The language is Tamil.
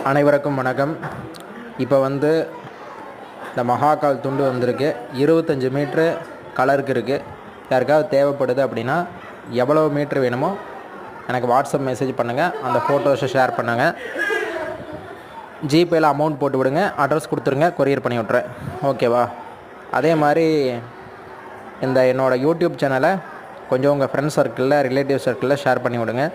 அனைவருக்கும் வணக்கம். இப்போ இந்த மகாகால் துண்டு வந்திருக்கு. 25 மீட்ரு கலருக்கு இருக்குது. யாருக்காவது தேவைப்படுது அப்படின்னா எவ்வளோ மீட்ரு வேணுமோ எனக்கு வாட்ஸ்அப் மெசேஜ் பண்ணுங்கள். அந்த ஃபோட்டோஸை ஷேர் பண்ணுங்கள். ஜிபேயில் அமௌண்ட் போட்டு விடுங்க. அட்ரஸ் கொடுத்துருங்க, கொரியர் பண்ணி விட்றேன். ஓகேவா? அதே மாதிரி என்னோடய யூடியூப் சேனலை கொஞ்சம் உங்கள் ஃப்ரெண்ட்ஸ் சர்க்கிளில், ரிலேட்டிவ் சர்க்கிளில் ஷேர் பண்ணி விடுங்க.